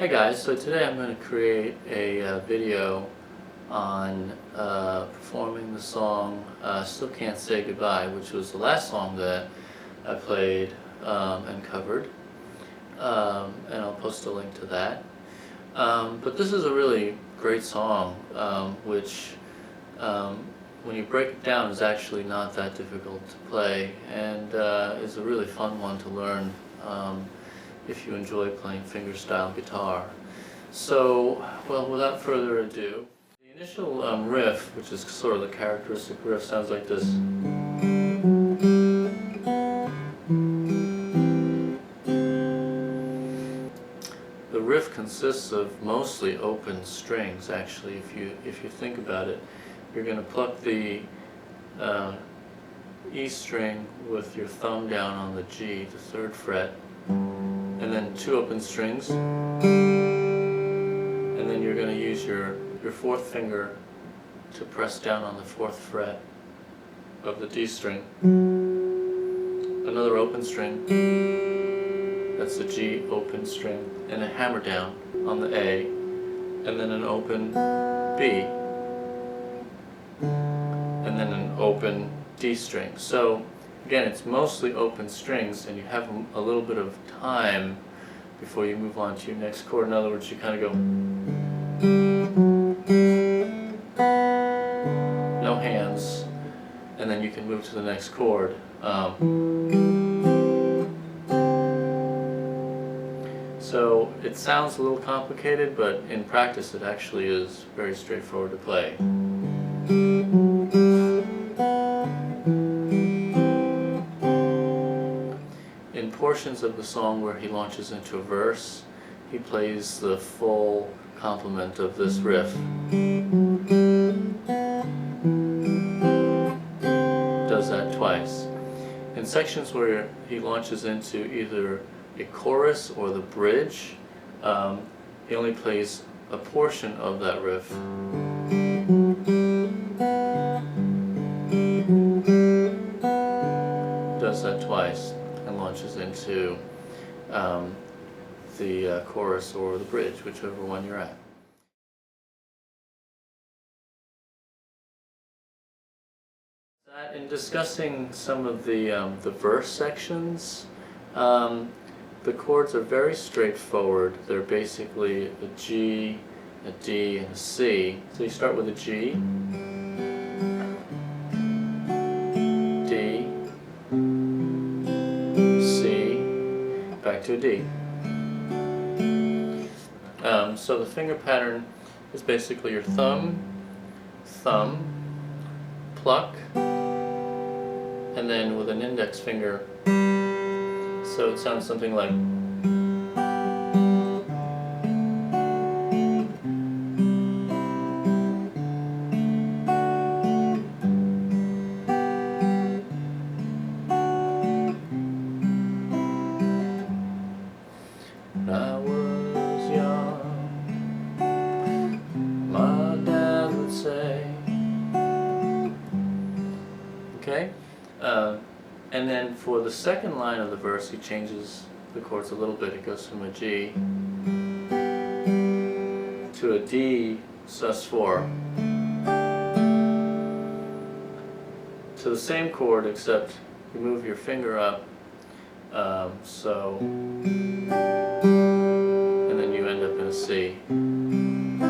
Hi guys, so today I'm going to create a video on performing the song Still Can't Say Goodbye, which was the last song that I played and covered, and I'll post a link to that. But this is a really great song, which when you break it down is actually not that difficult to play, and is a really fun one to learn if you enjoy playing fingerstyle guitar. So, well, without further ado, the initial riff, which is sort of the characteristic riff, sounds like this. The riff consists of mostly open strings, actually. If you think about it, you're going to pluck the E string with your thumb down on the G, the 3rd fret, and then 2 open strings, and then you're going to use your 4th finger to press down on the 4th fret of the D string, another open string, that's the G open string, and a hammer down on the A, and then an open B, and then an open D string. So again, it's mostly open strings, and you have a little bit of time before you move on to your next chord. In other words, you kind of go, no hands, and then you can move to the next chord. So it sounds a little complicated, but in practice it actually is very straightforward to play. In portions of the song where he launches into a verse, he plays the full complement of this riff. Does that twice. In sections where he launches into either a chorus or the bridge, he only plays a portion of that riff. Does that twice and launches into the chorus or the bridge, whichever one you're at. In discussing some of the verse sections, the chords are very straightforward. They're basically a G, a D, and a C. So you start with a G, D, C, back to a D. So the finger pattern is basically your thumb, pluck, and then with an index finger. So it sounds something like, when I was young, my dad would say. Okay? And then for the second line of the verse, he changes the chords a little bit. It goes from a G to a D sus4 to the same chord, except you move your finger up, and then you end up in a C, and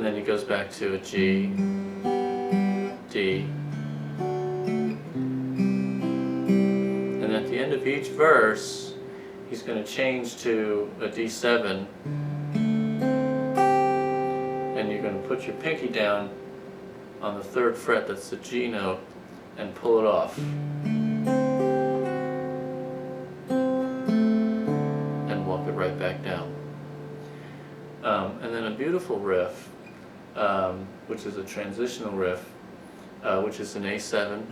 then he goes back to a G, D, and at the end of each verse he's going to change to a D7, and you're going to put your pinky down on the 3rd fret, that's the G note, and pull it off, and walk it right back down. And then a beautiful riff, which is a transitional riff, which is an A7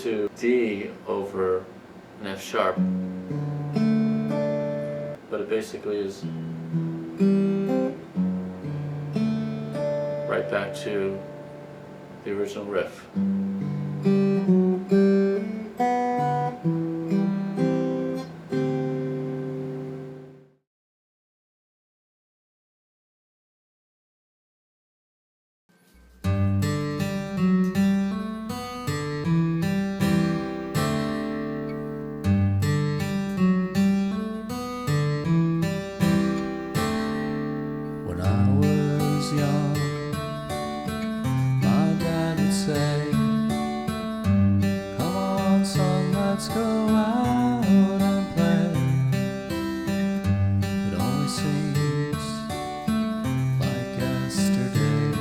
to D over an F sharp, but it basically is right back to the original riff. let's go out and play. It always seems like yesterday.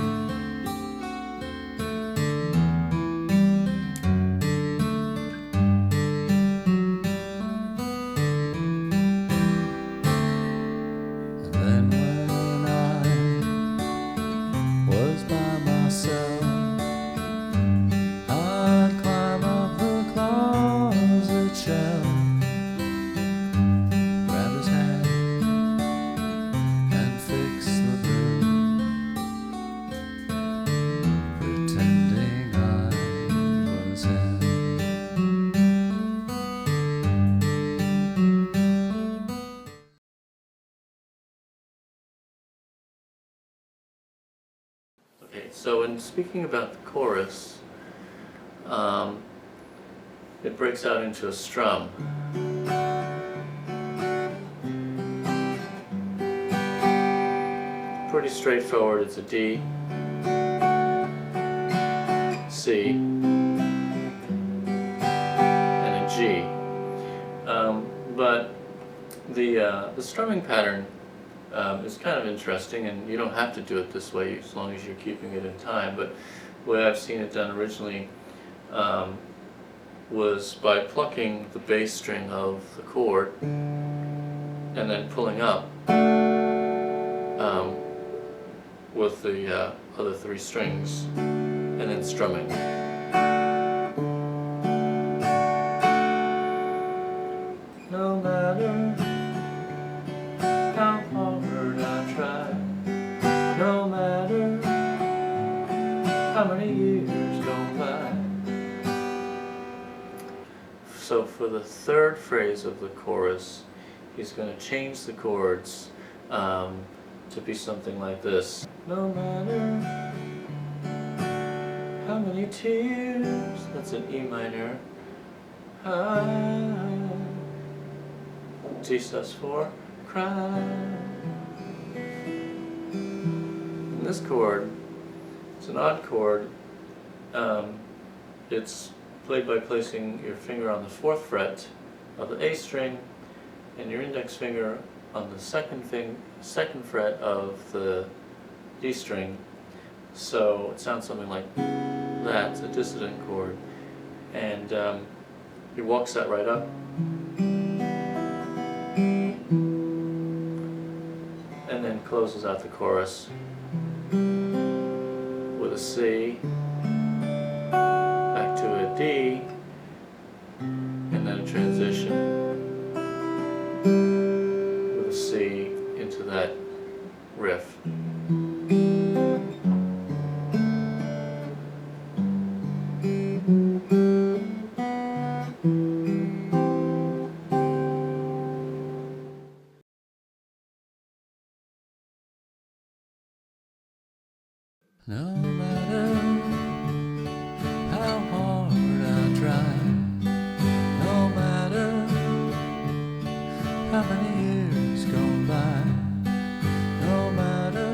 And then when I was by myself, I'd climb up the closet shelf, grab his hand and fix the room, pretending I was him. Okay, so in speaking about the chorus, it breaks out into a strum. Pretty straightforward. It's a D, C, and a G. But the strumming pattern is kind of interesting, and you don't have to do it this way as long as you're keeping it in time. But the way I've seen it done originally was by plucking the bass string of the chord and then pulling up with the other three strings and then strumming. No matter how hard I try, no matter how many years go by. So for the third phrase of the chorus, he's going to change the chords to be something like this. No matter how many tears, that's an E minor, G sus4, cry. And this chord, it's an odd chord. It's played by placing your finger on the 4th fret of the A string and your index finger on the second fret of the D string. So it sounds something like that. It's a dissonant chord, and he walks that right up, and then closes out the chorus with a C, back to a D, and then a transition with a C into that riff. No matter how hard I try, no matter how many years go by, no matter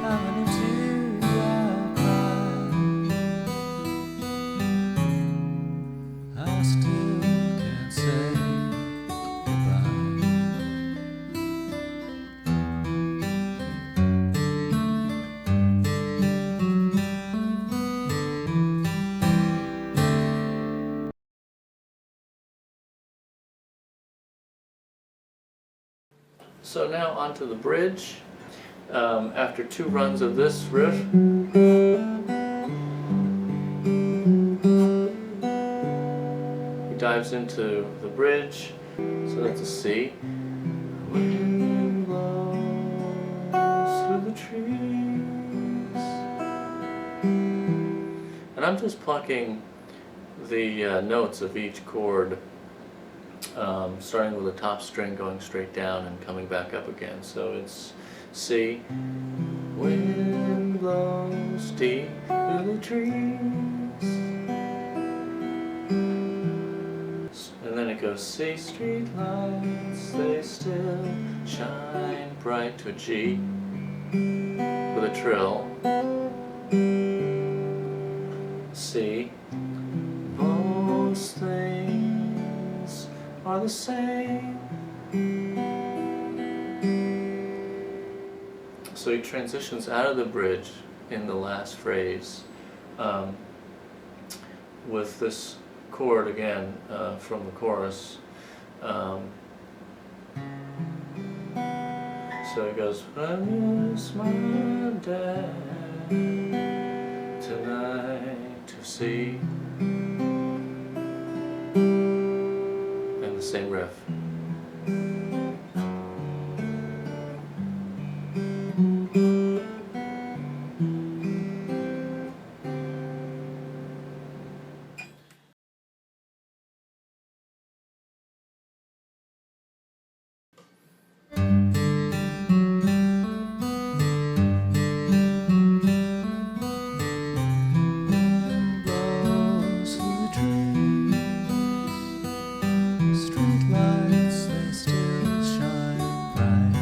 how many tears I cry, I still can't say goodbye. So now onto the bridge. After 2 runs of this riff, he dives into the bridge. So that's a C. Wind blows through the trees. And I'm just plucking the notes of each chord, starting with the top string, going straight down and coming back up again. So it's C, wind blows deep through the trees, and then it goes C, street lights, they still shine bright, to a G with a trill, C, most the same. So he transitions out of the bridge in the last phrase with this chord again from the chorus. So he goes, I miss my dad tonight to see, and the same riff. Blows through the trees, street lights they still shine bright.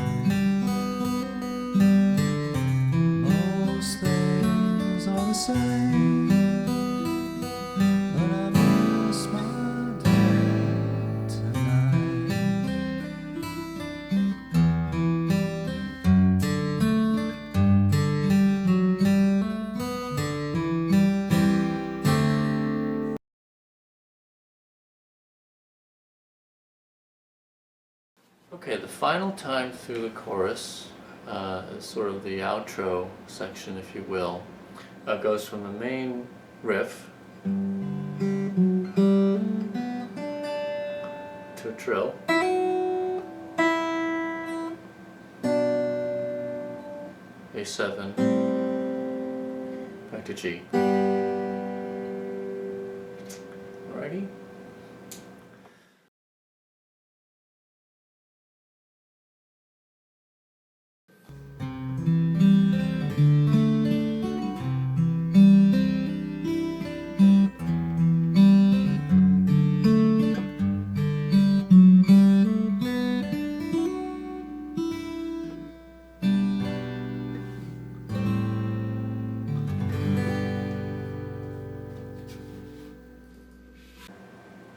Most things are the same, but I miss my dad tonight. Okay, the final time through the chorus, is sort of the outro section, if you will, goes from the main riff to a trill, A7, back to G. Alrighty.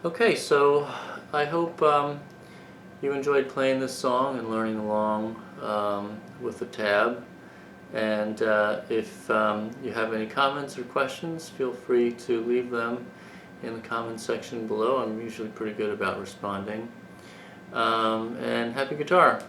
Okay, so I hope you enjoyed playing this song and learning along with the tab. And if you have any comments or questions, feel free to leave them in the comments section below. I'm usually pretty good about responding. And happy guitar!